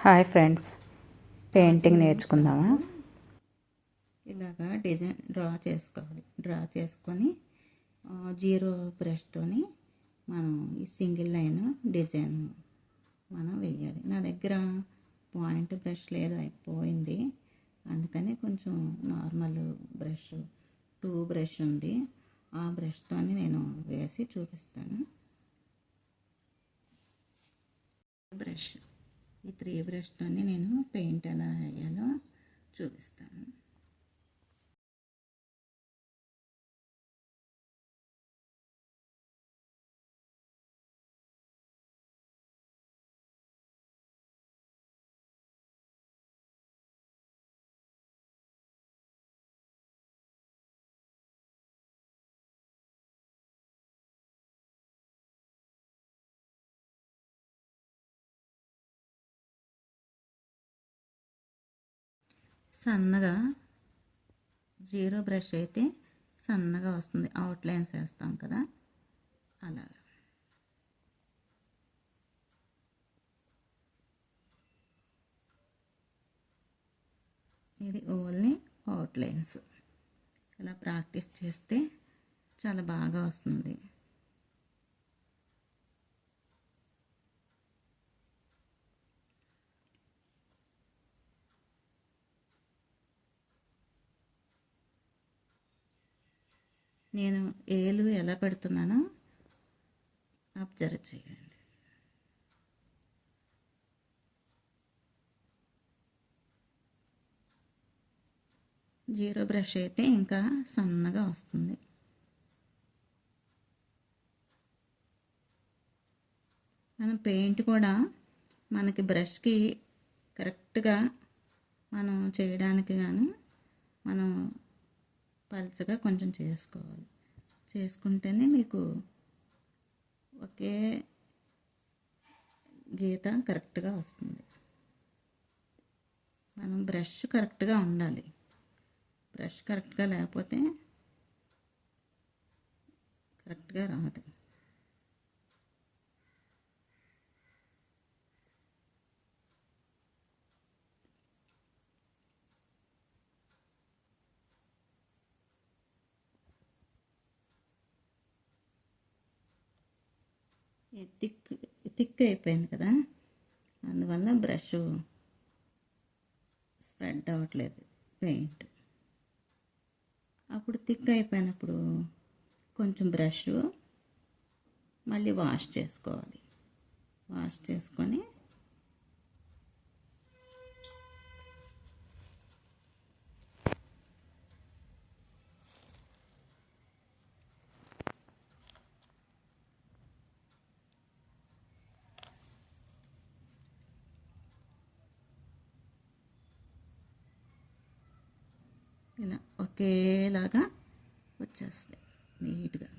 Hi friends, painting నేర్చుకుందామా? ఇలాగా design చేసుకోవాలి. Draw చేసుకొని జీరో బ్రష్తోని మనం ఈ సింగిల్ లైన్ డిజైన్ మనం వేయాలి. నా దగ్గర పాయింట్ బ్రష్ లేదు, అయిపోయింది. అందుకని కొంచెం నార్మల్ బ్రష్ 2 బ్రష్ ఉంది. ఆ బ్రష్తోని నేను వేసి చూపిస్తాను. బ్రష్ ఈ 3 బ్రష్తోని నేను పెయింట్ ఎలా వేయాలో చూపిస్తాను. సన్నగా జీరో బ్రష్ అయితే సన్నగా వస్తుంది. అవుట్లైన్స్ వేస్తాం కదా, అలాగా. ఇది ఓన్లీ అవుట్లైన్స్. ఇలా ప్రాక్టీస్ చేస్తే చాలా బాగా వస్తుంది. నేను ఏలు ఎలా పెడుతున్నానో అబ్జర్వ్ చేయండి. జీరో బ్రష్ అయితే ఇంకా సన్నగా వస్తుంది. మనం పెయింట్ కూడా మనకి బ్రష్కి కరెక్ట్గా మనం చేయడానికి కానీ మనం పలుచగా కొంచెం చేసుకోవాలి. చేసుకుంటేనే మీకు ఒకే గీత కరెక్ట్గా వస్తుంది. మనం బ్రష్ కరెక్ట్గా ఉండాలి. బ్రష్ కరెక్ట్గా లేకపోతే కరెక్ట్గా రాదు. థిక్ అయిపోయింది కదా, అందువల్ల బ్రష్ స్ప్రెడ్ అవ్వట్లేదు పెయింట్. అప్పుడు థిక్ అయిపోయినప్పుడు కొంచెం బ్రష్ మళ్ళీ వాష్ చేసుకోవాలి. వాష్ చేసుకొని ఇలా ఒకేలాగా వచ్చేస్తాయి నీట్గా.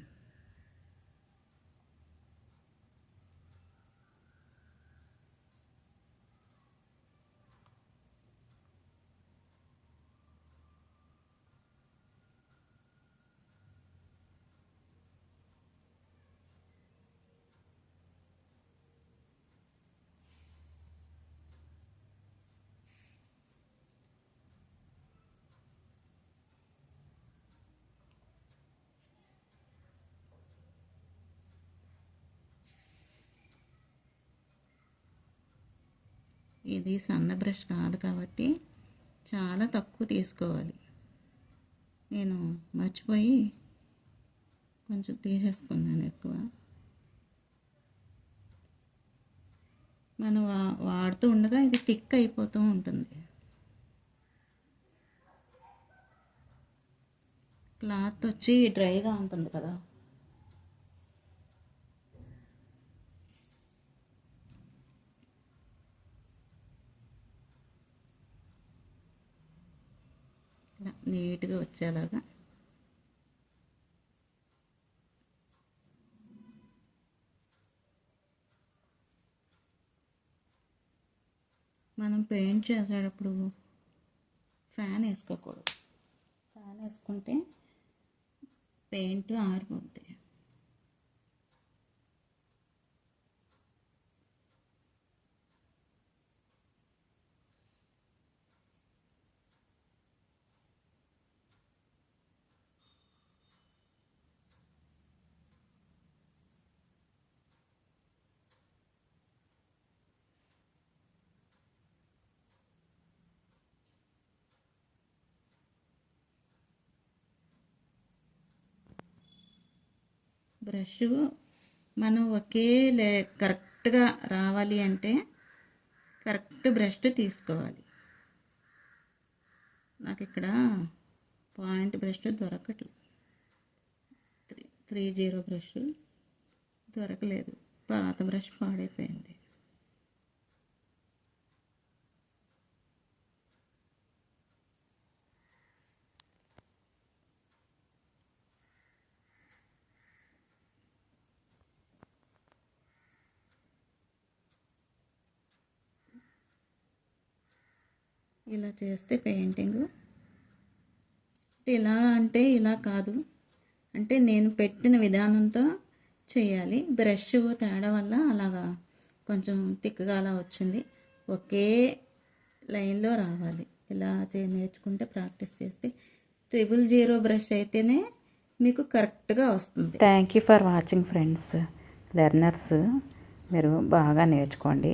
ఇది సన్న బ్రష్ కాదు కాబట్టి చాలా తక్కువ తీసుకోవాలి. నేను మర్చిపోయి కొంచెం తీసేసుకున్నాను ఎక్కువ. మనం వాడుతూ ఉండగా ఇది థిక్ అయిపోతూ ఉంటుంది. క్లాత్ వచ్చి డ్రైగా ఉంటుంది కదా, ఇలా నీట్గా వచ్చేలాగా మనం పెయింట్ చేసేటప్పుడు ఫ్యాన్ వేసుకోకూడదు. ఫ్యాన్ వేసుకుంటే పెయింట్ ఆరిపోద్ది. బ్రష్ మనం ఒకే కరెక్ట్గా రావాలి అంటే కరెక్ట్ బ్రష్ తీసుకోవాలి. నాకు ఇక్కడ పాయింట్ బ్రష్ దొరకట్లేదు, 30 బ్రష్ దొరకలేదు, పాత బ్రష్ పాడైపోయింది. ఇలా చేస్తే పెయింటింగ్ ఇలా అంటే ఇలా కాదు, అంటే నేను పెట్టిన విధానంతో చేయాలి. బ్రష్ తేడా వల్ల అలాగా కొంచెం తిక్కగా అలా వచ్చింది. ఒకే లైన్లో రావాలి. ఇలా నేర్చుకుంటే ప్రాక్టీస్ చేస్తే 000 బ్రష్ అయితేనే మీకు కరెక్ట్గా వస్తుంది. Thank you for watching friends. Learners మీరు బాగా నేర్చుకోండి.